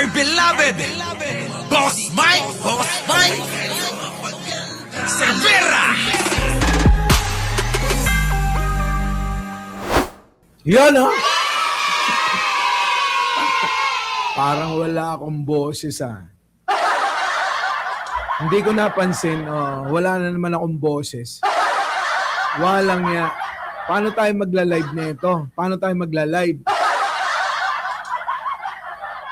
dear beloved, Boss Mike, Cervera. Yan ha? Parang wala akong boses ha. Hindi ko napansin, wala na naman akong boses. Walang ya. Paano tayo magla-live nito? Paano tayo magla-live?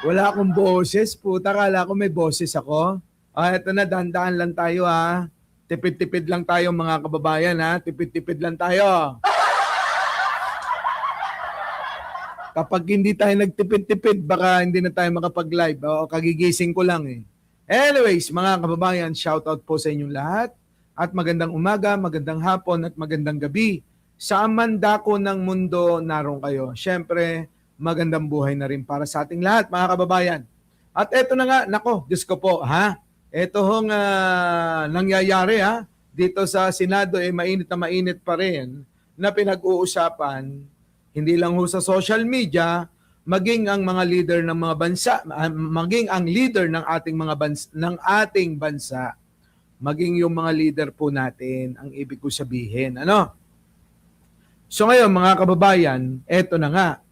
Wala akong boses. Puta, kala ko may boses ako. Eto na, dahan-dahan lang tayo ha. Tipid-tipid lang tayo mga kababayan ha. Tipid-tipid lang tayo. Kapag hindi tayo nagtipid-tipid, baka hindi na tayo makapag-live. O, kagigising ko lang eh. Anyways, mga kababayan, shoutout po sa inyong lahat. At magandang umaga, magandang hapon, at magandang gabi. Saan man dako ng mundo naroon kayo. Siyempre, magandang buhay na rin para sa ating lahat, mga kababayan. At eto na nga, nako, Diyos ko po, ha? Eto hong nangyayari, ha? Dito sa Senado, mainit na mainit pa rin na pinag-uusapan, hindi lang ho sa social media, maging ang mga leader ng mga bansa, maging ang leader ng ating mga bansa, maging yung mga leader po natin, ang ibig ko sabihin, ano? So ngayon mga kababayan, eto na nga.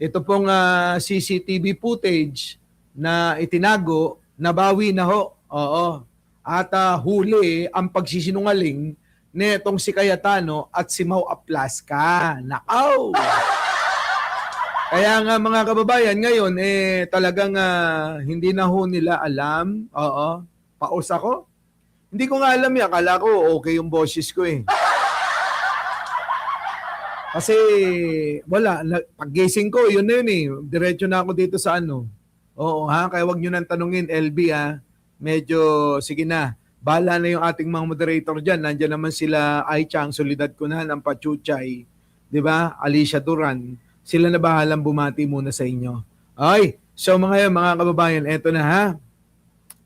Ito pong CCTV footage na itinago, nabawi na ho. Oo. At huli ang pagsisinungaling netong si Cayetano at si Mau Aplaska. Nakaw! Kaya nga mga kababayan, ngayon talagang hindi na ho nila alam. Oo. Paus ako. Hindi ko nga alam yan. Akala ko okay yung boses ko eh. Kasi wala. Paggising ko, yun na yun eh. Diretso na ako dito sa ano. Oo ha. Kaya wag nyo nang tanungin, LB ha. Medyo, sige na. Bahala na yung ating mga moderator dyan. Nandiyan naman sila Ai Chang, Solidad Kunan, ang Pachuchay. Diba? Alicia Duran. Sila na bahalang bumati muna sa inyo. Okay. So mga kababayan, eto na ha.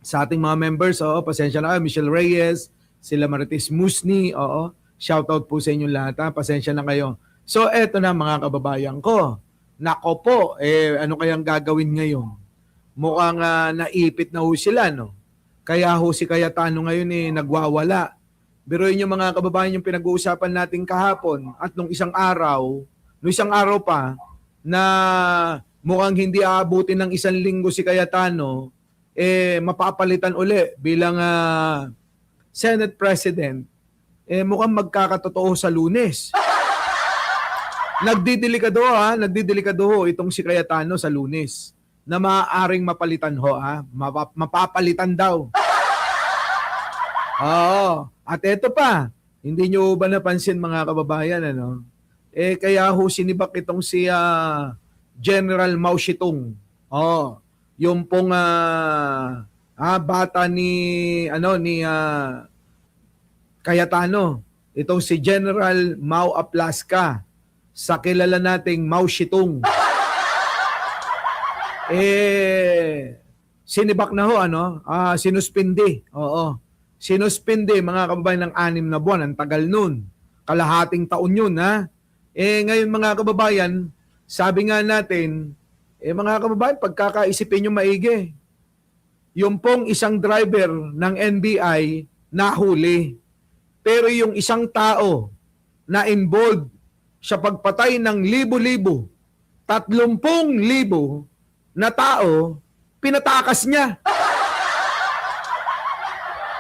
Sa ating mga members, pasensya na kayo. Michelle Reyes, sila Marites Musni, shoutout po sa inyong lahat ha. Pasensya na kayo. So eto na mga kababayan ko. Nako po, ano kayang gagawin ngayon? Mukhang naipit na ho sila, no? Kaya ho si Cayetano ngayon nagwawala. Biruin yung mga kababayan yung pinag-uusapan natin kahapon at nung isang araw pa na mukhang hindi aabutin ng 1 linggo si Cayetano, mapapalitan uli bilang Senate President, mukhang magkakatotoo sa Lunes. Nagdidelikado ho itong si Cayetano sa Lunes na maaaring mapalitan ho mapapalitan daw. Oo. At eto pa, hindi nyo ba napansin mga kababayan kaya ho sinibak itong si General Mao Zedong. Yung pong bata ni Cayetano, itong si General Mau Aplaska, sa kilala nating Mao Zedong. Sinibak na ho, sinuspindi. Oo. Sinuspindi, mga kababayan, ng 6 na buwan. Ang tagal nun. Kalahating taon yun, ha? Ngayon, mga kababayan, sabi nga natin, mga kababayan, pagkakaisipin nyo maigi. Yung pong isang driver ng NBI nahuli. Pero yung isang tao na involved sa pagpatay ng libo-libo, 30,000 na tao, pinatakas niya.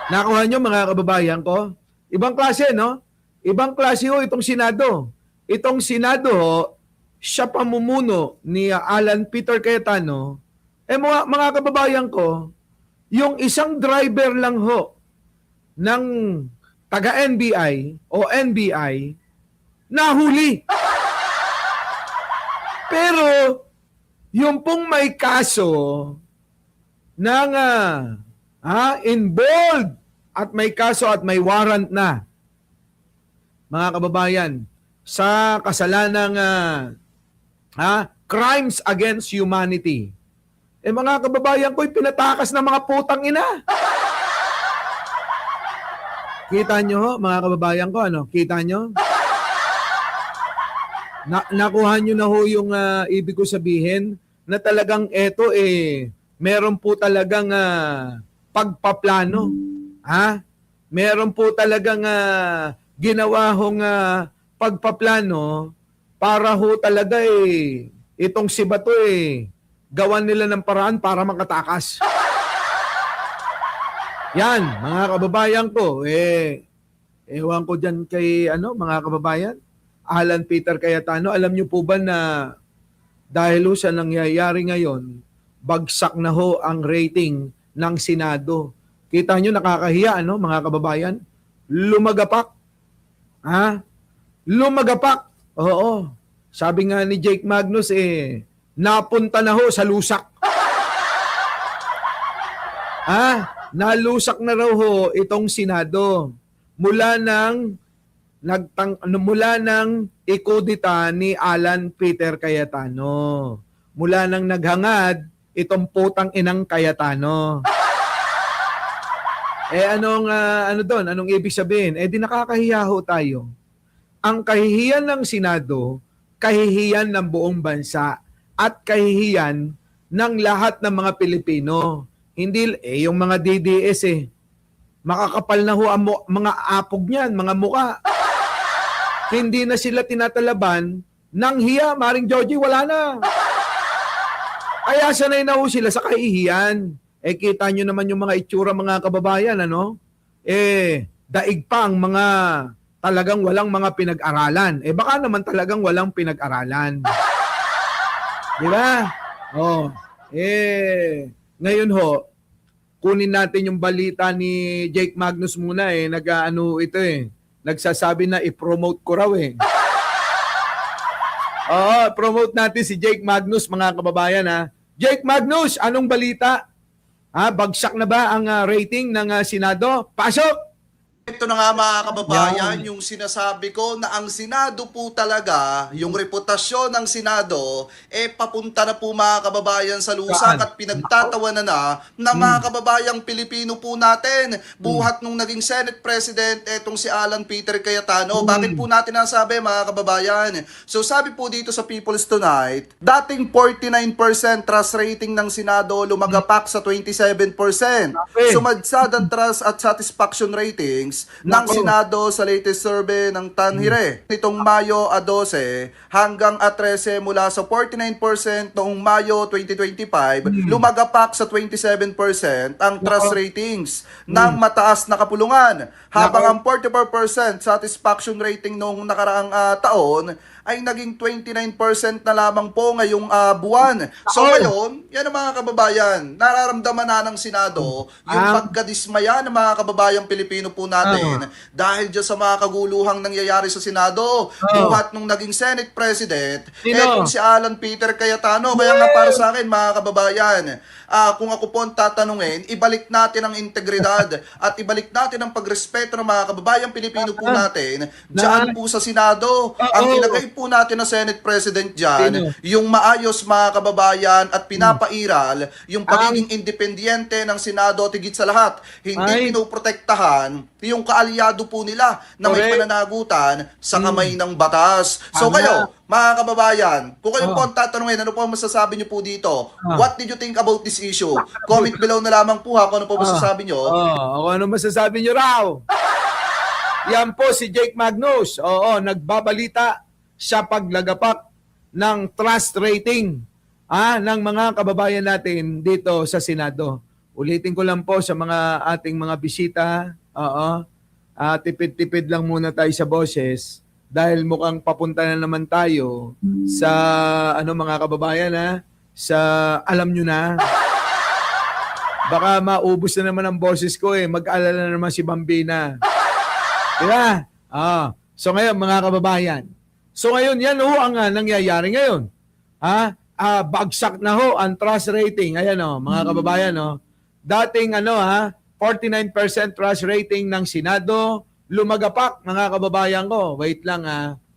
Nakuha nyo mga kababayan ko? Ibang klase, no? Ibang klase ho itong Senado. Itong Senado ho, siya pamumuno ni Alan Peter Cayetano. Mga kababayan ko, yung isang driver lang ho ng taga-NBI o NBI, nahuli. Pero, yung pong may kaso ng involved at may kaso at may warrant na, mga kababayan, sa kasalanang crimes against humanity. Mga kababayan ko, pinatakas ng mga putang ina. Kita nyo ho, mga kababayan ko, Kita nyo? Nakuha nyo na ho yung ibig ko sabihin na talagang eto meron po talagang pagpaplano. Ha? Meron po talagang ginawa hong pagpaplano para ho talaga itong si Bato gawan nila ng paraan para makatakas. Yan, mga kababayan ko, ewan ko dyan kay mga kababayan, Alan Peter Cayetano, alam niyo po ba na dahil sa nangyayari ngayon, bagsak na ho ang rating ng Senado. Kita nyo, nakakahiya, mga kababayan? Lumagapak. Ha? Lumagapak. Oo. Sabi nga ni Jake Magnus, napunta na ho sa lusak. Ha? Nalusak na raw ho itong Senado. Mula ng ikudita ni Alan Peter Cayetano. Mula nang naghangad itong putang inang Cayetano. Anong ibig sabihin? Di nakakahiya ho tayo. Ang kahihiyan ng Senado, kahihiyan ng buong bansa, at kahihiyan ng lahat ng mga Pilipino. Hindi, yung mga DDS makakapal na ho ang mga apog niyan, mga muka. Hindi na sila tinatalaban ng hiya, Maring Georgie, wala na. Kaya sanay na ho sila sa kahihiyan. Kita nyo naman yung mga itsura, mga kababayan, daig pa ang mga talagang walang mga pinag-aralan. Baka naman talagang walang pinag-aralan. Di ba? Ngayon ho, kunin natin yung balita ni Jake Magnus muna nagsasabi na i-promote ko raw promote natin si Jake Magnus, mga kababayan Jake Magnus, anong balita? Bagsak na ba ang rating ng Senado? Pasok! Ito na nga mga kababayan, yung sinasabi ko na ang Senado po talaga, yung reputasyon ng Senado, papunta na po mga kababayan sa lusak at pinagtatawanan na mga kababayang Pilipino po natin. Buhat nung naging Senate President, etong si Alan Peter Cayetano. Bakit po natin nasabi mga kababayan? So sabi po dito sa People's Tonight, dating 49% trust rating ng Senado, lumagapak sa 27%. Sumadsad ang trust at satisfaction ratings ng Senado sa latest survey ng Tanhire. Nitong Mayo 12 hanggang 13 mula sa 49% noong Mayo 2025, lumagapak sa 27% ang trust ratings ng mataas na kapulungan. Habang ang 44% satisfaction rating noong nakaraang taon ay naging 29% na lamang po ngayong buwan. So ngayon, yan ang mga kababayan, nararamdaman na ng Senado yung pagkadismaya ng mga kababayang Pilipino po natin dahil dyan sa mga kaguluhang nangyayari sa Senado. Buhat nung naging Senate President, etong si Alan Peter Cayetano. Kaya nga para sa akin mga kababayan, kung ako po ang tatanungin, ibalik natin ang integridad at ibalik natin ang pagrespeto ng mga kababayang Pilipino po natin dyan po sa Senado. Ang ilagay po natin na Senate President dyan, yung maayos mga kababayan at pinapairal yung pagiging independyente ng Senado at higit sa lahat, hindi pinoprotektahan yung kaalyado po nila na may pananagutan sa kamay ng batas. So kayo, mga kababayan, kung kayo po ang tatanungin, ano po ang masasabi niyo po dito? What did you think about this issue? Comment below na lamang po kung ano po masasabi niyo. Kung ano masasabi niyo raw. Yan po si Jake Magnus. Nagbabalita sa paglagapak ng trust rating ng mga kababayan natin dito sa Senado. Ulitin ko lang po sa mga ating mga bisita, tipid-tipid lang muna tayo sa boses dahil mukhang papunta na naman tayo sa mga kababayan sa alam nyo na. Baka maubos na naman ang boses ko mag-alala na naman si Bambina. Diba? So ngayon mga kababayan, yan ho ang nangyayari ngayon. Bagsak na ho ang trust rating. Ayan mga kababayan dating 49% trust rating ng Senado, lumagapak mga kababayan ko. Wait lang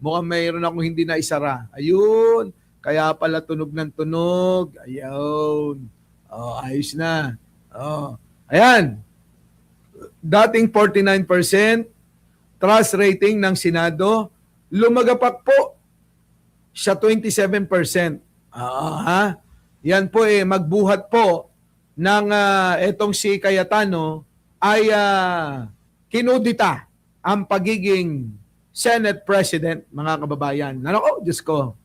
mukhang mayroon akong hindi na isara. Ayun, kaya pala tunog ng tunog. Ayun. Ayos na. Ayan. Dating 49% trust rating ng Senado, lumagapak po sa 27%. Yan po magbuhat po ng etong si Cayetano ay kinudita ang pagiging Senate President, mga kababayan. Ano ko? Diyos ko.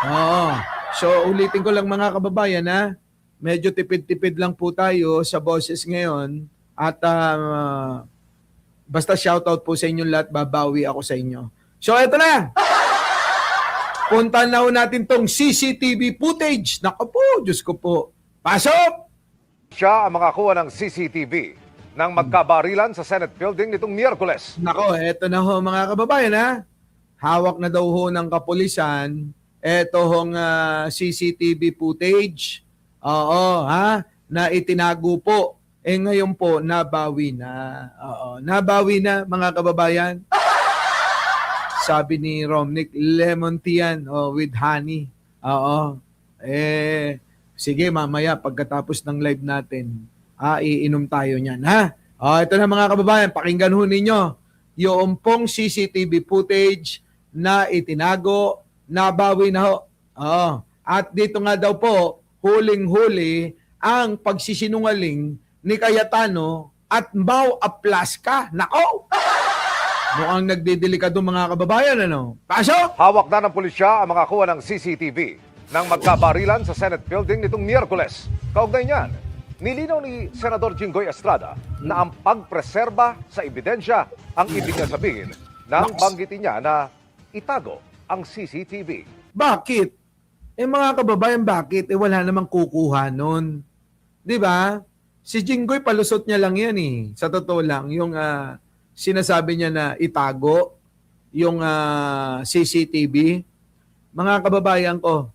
Oo. So, ulitin ko lang mga kababayan medyo tipid-tipid lang po tayo sa boses ngayon at basta shoutout po sa inyong lahat, babawi ako sa inyo. So, eto na. Puntahan na ho natin tong CCTV footage. Naku po, Diyos ko po. Pasok! Siya ang makakuha ng CCTV ng magkabarilan sa Senate building nitong Miyerkules. Nako, eto na ho mga kababayan Hawak na daw ho ng kapulisan eto hong CCTV footage. Oo, na itinago po. Ngayon po, nabawi na. Oo, nabawi na mga kababayan. Sabi ni Romnick, lemon tea yan with honey. Oo. Sige, mamaya pagkatapos ng live natin, iinom tayo niyan, ito na mga kababayan, pakinggan ho ninyo yung pong CCTV footage na itinago, nabawi na ho. At dito nga daw po, huling-huli ang pagsisinungaling ni Cayetano at Mau Aplaska. Nako! Mukhang nagdidelikado mga kababayan, Pasok! Hawak na ng pulisya ang makakuha ng CCTV ng magkabarilan sa Senate building nitong Miyerkules. Kaugnay niyan, nilinaw ni Senador Jinggoy Estrada na ang pagpreserba sa ebidensya ang ibig na sabihin nang banggitin niya na itago ang CCTV. Bakit? Mga kababayan, bakit? Wala namang kukuha nun. Di ba? Si Jinggoy, palusot niya lang yan Sa totoo lang, yung sinasabi niya na itago yung CCTV. Mga kababayan ko,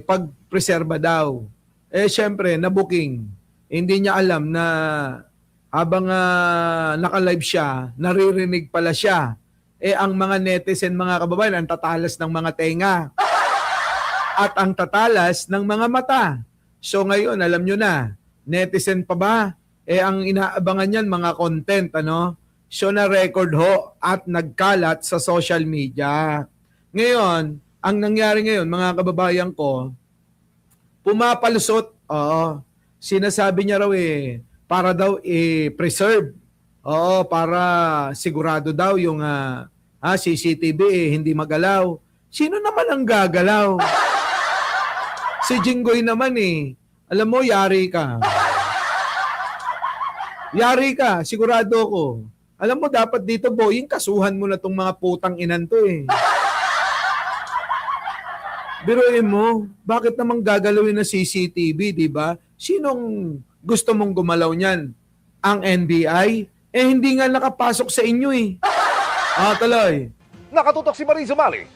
pag-preserba daw. Syempre, na-booking. Hindi niya alam na habang naka-live siya, naririnig pala siya. Ang mga netizen, mga kababayan, ang tatalas ng mga tenga. At ang tatalas ng mga mata. So ngayon, alam nyo na, netizen pa ba? Ang inaabangan niyan, mga content, So na-record ho at nagkalat sa social media. Ngayon, ang nangyari ngayon, mga kababayan ko, pumapalusot, sinasabi niya raw para daw preserve. Para sigurado daw yung CCTV hindi magalaw. Sino naman ang gagalaw? Si Jinggoy naman Alam mo, yari ka. Yari ka, sigurado ko. Alam mo, dapat dito, Boying, kasuhan mo na tong mga putang inan to Biruin mo, bakit naman gagalawin na CCTV, di ba? Sinong gusto mong gumalaw niyan? Ang NBI? Hindi nga nakapasok sa inyo tuloy. Nakatutok si Marie Zumali.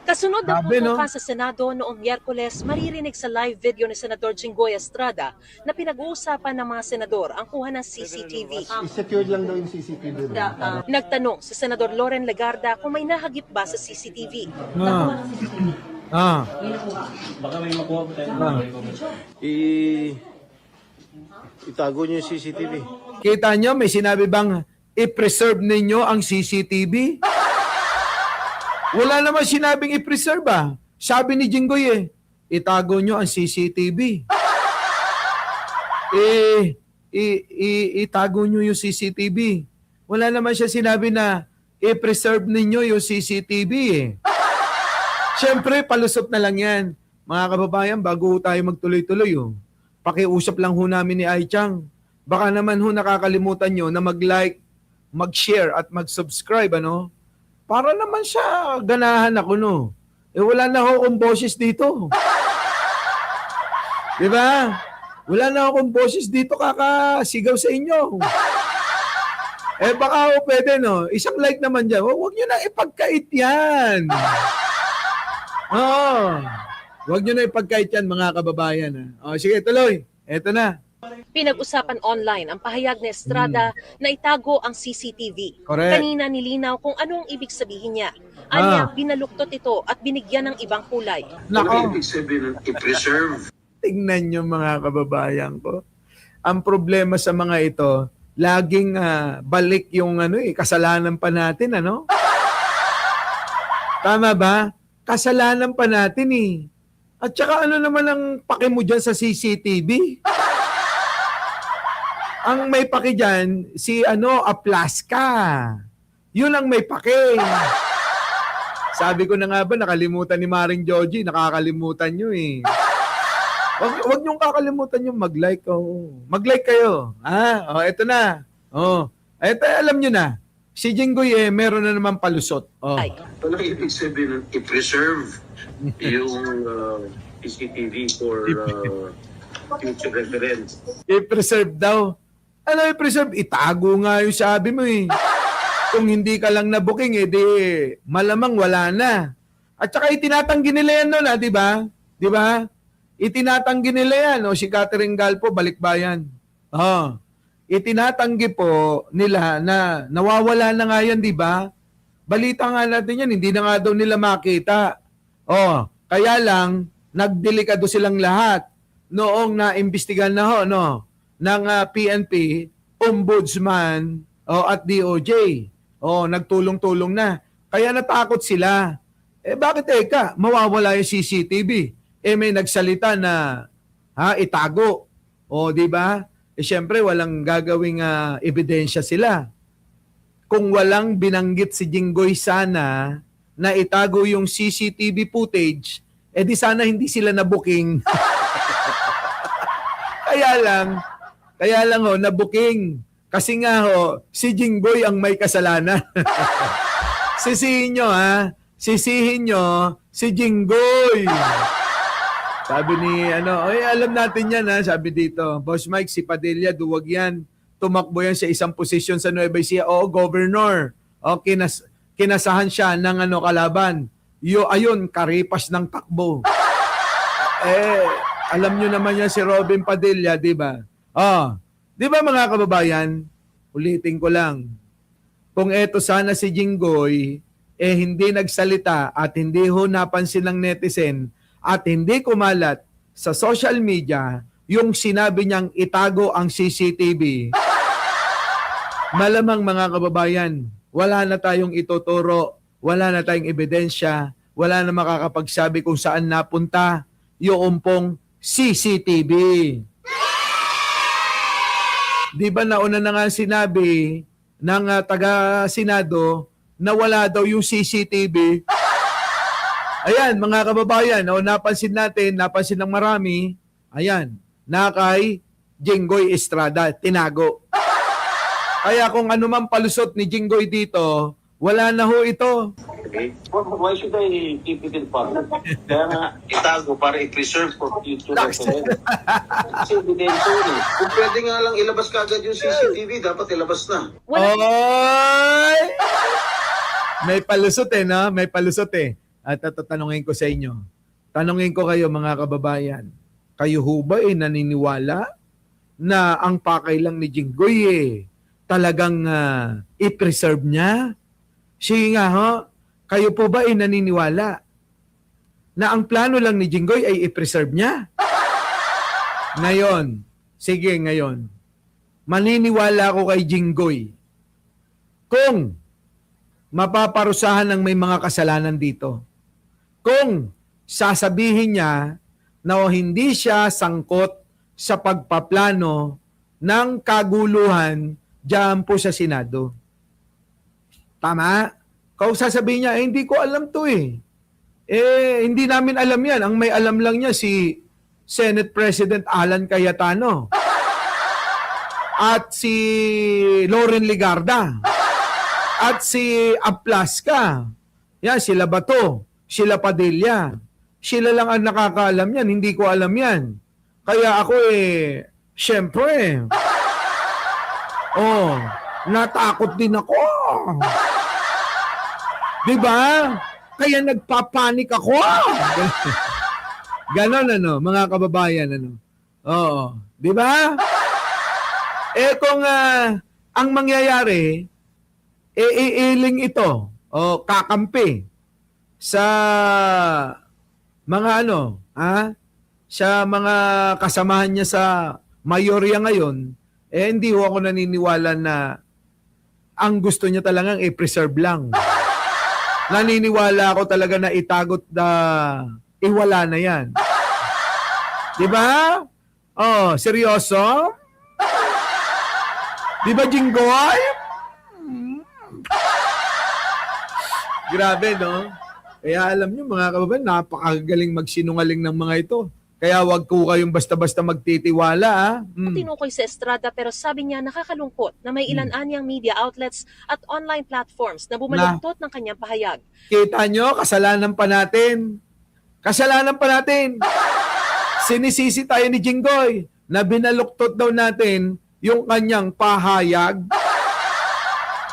Kasunod ng Sabi, putukan sa Senado noong Miyerkules, maririnig sa live video ni Senador Jinggoy Estrada na pinag-uusapan ng mga senador ang kuha ng CCTV. I-secured lang daw yung CCTV. Nagtanong si Senador Loren Legarda kung may nahagip ba sa CCTV. Baka may makuha po tayo. Itago niyo yung CCTV. Kita nyo, may sinabi bang i-preserve ninyo ang CCTV? Wala naman sinabing i-preserve Sabi ni Jinggoy itago nyo ang CCTV. Itago nyo yung CCTV. Wala naman siya sinabi na i-preserve ninyo yung CCTV Siyempre, palusot na lang yan. Mga kababayan, bago tayo magtuloy-tuloy pakiusap lang ho namin ni Ai Chang. Baka naman nakakalimutan nyo na mag-like, mag-share at mag-subscribe para naman siya ganahan ako wala na akong boses dito. Di ba? Wala na akong boses dito kakasigaw sa inyo. Baka pwede isang like naman dyan. Huwag nyo na ipagkait yan. Huwag nyo na ipagkait yan mga kababayan. Sige, tuloy. Eto na. Pinag-usapan online ang pahayag ni Estrada na itago ang CCTV. Correct. Kanina nilinaw kung anong ibig sabihin niya. Anya, binaluktot ito at binigyan ng ibang kulay. Nako. Ibig sabihin ng i-preserve. Tingnan nyo mga kababayan ko. Ang problema sa mga ito, laging balik yung kasalanan pa natin, Tama ba? kasalanan pa natin eh. At saka ano naman ang pake mo dyan sa CCTV? Ang may pake dyan, si Aplaska. Yun ang may pake. Sabi ko na nga ba, nakalimutan ni Maring Joji, nakakalimutan nyo eh. Wag niyong kakalimutan yung mag-like. Oh. Mag-like kayo. Eto na. Eto, alam nyo na. Si Jinggoy meron na naman palusot. Ay. Ano ibig sabihin ng i-preserve yung CCTV for future reference? I-preserve daw. Ano i-preserve? Itago nga yung sabi mo eh. Kung hindi ka lang na-booking, di malamang wala na. At saka itinatanggi nila yan nun, di ba? Di ba? Itinatanggi nila yan. Si Catherine Galpo, balikbayan. Itinatanggi po nila na nawawala na nga yan, di ba? Balita nga natin yan, hindi na nga daw nila makita. Kaya lang, nagdelikado silang lahat noong naimbestigan na ng PNP, Ombudsman at DOJ. Nagtulong-tulong na. Kaya natakot sila. Bakit mawawala yung CCTV? May nagsalita na itago. Di ba? Siyempre, walang gagawing ebidensya sila. Kung walang binanggit si Jinggoy sana na itago yung CCTV footage, di sana hindi sila na-booking. Kaya lang na-booking. Kasi nga si Jinggoy ang may kasalanan. Sisihin nyo Sisihin nyo si Jinggoy. Sabi ni alam natin yan sabi dito, Boss Mike, si Padilla, duwag yan. Tumakbo yan sa isang posisyon sa Nueva Ecija. Governor. Kinasahan siya ng kalaban. Ayun, karipas ng takbo. Alam nyo naman yan si Robin Padilla, di ba? Di ba mga kababayan? Ulitin ko lang. Kung eto sana si Jinggoy, hindi nagsalita at hindi napansin ng netizen at hindi kumalat sa social media yung sinabi niyang itago ang CCTV, malamang mga kababayan, wala na tayong ituturo, wala na tayong ebidensya, wala na makakapagsabi kung saan napunta yung pong CCTV. Di ba nauna na nga sinabi ng taga-Senado na wala daw yung CCTV? Ayan, mga kababayan, napansin ng marami, ayan, na kay Jinggoy Estrada, tinago. Kaya kung ano man palusot ni Jinggoy dito, wala na ito. Okay? Why should I keep it in public? Kaya nga, itago para i-preserve for future reference. Kasi ebidensya yun eh. Kung pwede nga lang ilabas ka agad yung CCTV, dapat ilabas na. Oy! May palusot no? May palusot At tatanungin ko sa inyo. Tanungin ko kayo mga kababayan. Kayo ho ba naniniwala na ang pakay lang ni Jinggoy talagang i-preserve niya? Sige nga kayo po ba naniniwala na ang plano lang ni Jinggoy ay i-preserve niya? Ngayon, maniniwala ako kay Jinggoy kung mapaparusahan ng may mga kasalanan dito. Kung sasabihin niya na hindi siya sangkot sa pagpaplano ng kaguluhan diyan po sa Senado. Tama? Kung sasabihin niya, hindi ko alam to hindi namin alam yan. Ang may alam lang niya si Senate President Alan Cayetano at si Loren Legarda at si Aplaska. Yan, sila Bato, sila Padilla. Sila lang ang nakakaalam yan. Hindi ko alam yan. Kaya ako syempre, natakot din ako. Diba? Kaya nagpapanik ako. Ganon mga kababayan Oo. Diba? Kung ang mangyayari, iiling ito kakampi sa mga sa mga kasamahan niya sa mayorya ngayon, hindi ako naniniwala na ang gusto niya talagang i-preserve lang. naniniwala ako talaga na itagot na iwala na yan. Di ba? Oh, seryoso? Di ba, Jinggoy? Grabe, no? Kaya alam nyo, mga kababayan, napakagaling magsinungaling ng mga ito. Kaya wag ko kayong basta-basta magtitiwala, ha? Tinukoy sa Estrada pero sabi niya nakakalungkot na may ilan-anyang media outlets at online platforms na bumaluktot ng kanyang pahayag. Kita nyo, kasalanan pa natin. Kasalanan pa natin. Sinisisi tayo ni Jinggoy na binaluktot daw natin yung kanyang pahayag.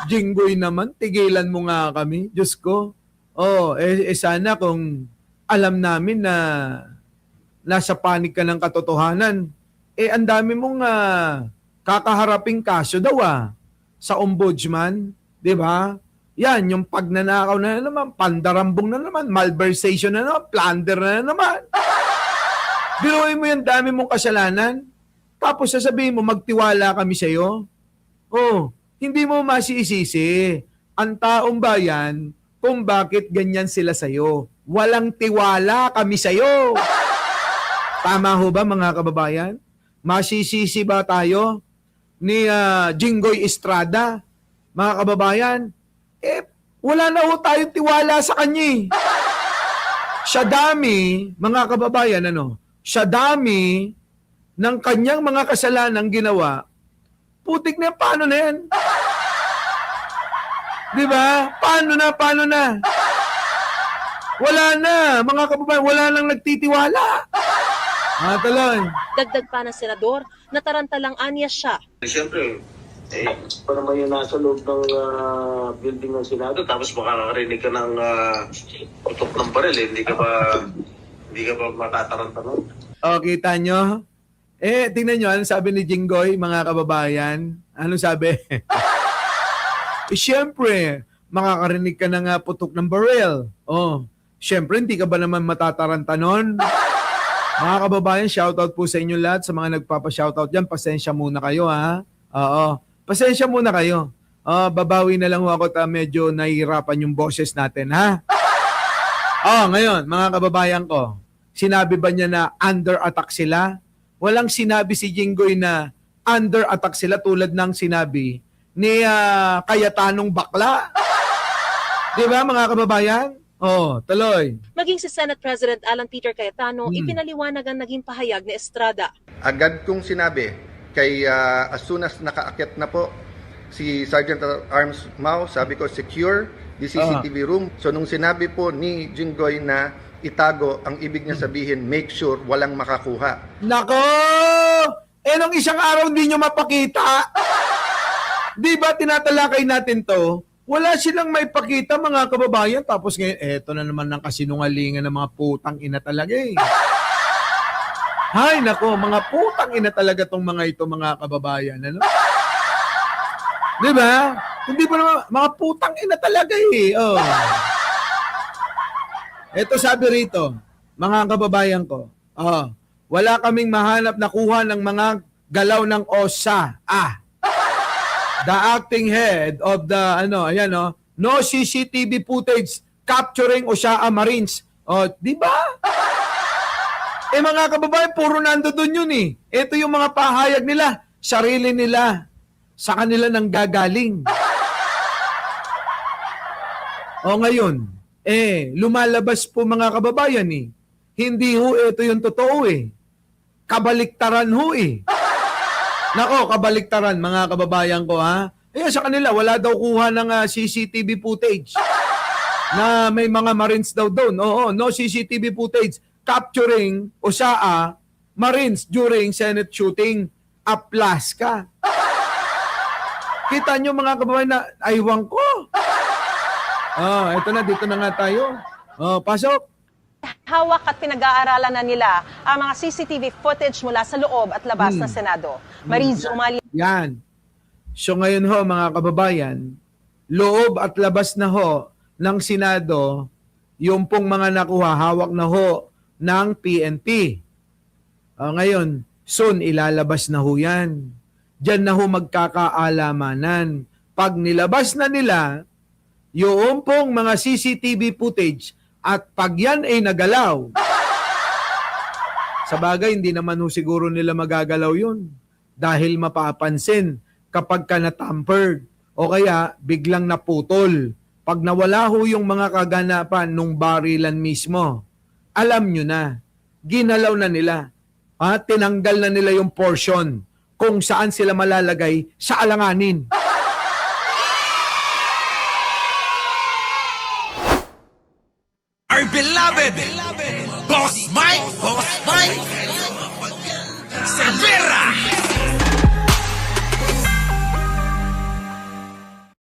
Jinggoy naman, tigilan mo nga kami. Diyos ko. Oh, sana kung alam namin na nasa panig ka ng katotohanan, ang dami mong kakaharaping kaso daw sa ombudsman. Di ba? Yan, yung pagnanakaw na naman, pandarambong na naman, malversation na naman, plunder na naman. Biruin mo yung dami mong kasalanan, tapos sasabihin mo, magtiwala kami sa'yo. Oh, hindi mo masisisi ang taong bayan kung bakit ganyan sila sa'yo. Walang tiwala kami sa'yo. Tama ho ba, mga kababayan? Masisisi ba tayo ni Jinggoy Estrada, mga kababayan? Wala na ho tayong tiwala sa kanya. Siya dami, mga kababayan, siya dami ng kanyang mga kasalanang ginawa. Putik na, paano na yan? Di ba? Paano na? Wala na, mga kababayan, wala nang nagtitiwala. Tuloy. Dagdag pa ng senador, natarantalang anya siya. Siyempre, pa naman yung nasa loob ng building ng Senado, tapos makakarinig ka ng putok ng baril, hindi ka ba matataranta nun? Kita nyo? Tingnan nyo, ano sabi ni Jinggoy, mga kababayan? Ano sabi? Siyempre, makakarinig ka ng putok ng baril. Siyempre, hindi ka ba naman matataranta nun? Mga kababayan, shoutout po sa inyo lahat. Sa mga nagpapa-shoutout dyan, pasensya muna kayo, ha? Oo. Pasensya muna kayo. Babawi na lang ako at medyo nahihirapan yung boses natin, ha? Ngayon, mga kababayan ko, sinabi ba niya na under attack sila? Walang sinabi si Jinggoy na under attack sila tulad ng sinabi ni Kayatanong Bakla. Di ba, mga kababayan? Tuloy. Maging si Senate President Alan Peter Cayetano, ipinaliwanag ang naging pahayag ni Estrada. Agad kong sinabi kay as soon as nakaakyat na po si Sergeant at Arms Mao, sabi ko secure the CCTV room. So nung sinabi po ni Jinggoy na itago, ang ibig niya sabihin make sure walang makakuha. Nako! Nung isang araw hindi nyo mapakita. Di ba tinatalakay natin to? Wala silang may pakita, mga kababayan. Tapos ngayon, eto na naman ng kasinungalingan ng mga putang ina talaga Hay, nako, mga putang ina talaga tong mga ito, mga kababayan. Ano? Di ba? Hindi ba naman, mga putang ina talaga Ito sabi rito, mga kababayan ko, wala kaming mahanap na kuha ng mga galaw ng OSA. The acting head of the, no CCTV footage capturing OSA Marines. Di ba? Mga kababayan, puro nando doon yun Ito yung mga pahayag nila, sarili nila, sa kanila nang gagaling. Ngayon, lumalabas po, mga kababayan Hindi ho, ito yung totoo Kabaliktaran ho Nako, kabaliktaran, mga kababayan ko, ha? Sa kanila, wala daw kuha ng CCTV footage na may mga Marines daw doon. No CCTV footage capturing OSA Marines during Senate shooting. Aplas ka. Kita nyo, mga kababayan, na aywan ko. Ito na, dito na nga tayo. Pasok. Hawak at pinag-aaralan na nila ang mga CCTV footage mula sa loob at labas ng Senado. Mariz Umali. Yan. So ngayon ho, mga kababayan, loob at labas na ho ng Senado, yung pong mga nakuha, hawak na ho ng PNP. Ngayon, soon ilalabas na ho yan. Diyan na ho magkakaalamanan. Pag nilabas na nila, yung pong mga CCTV footage at pag yan ay nagalaw, sa bagay, hindi naman ho siguro nila magagalaw yun dahil mapapansin kapag ka na-tampered o kaya biglang naputol. Pag nawala ho yung mga kaganapan nung barilan mismo, alam nyo na, ginalaw na nila, tinanggal na nila yung portion kung saan sila malalagay sa alanganin. Our beloved Boss Mike Cervera.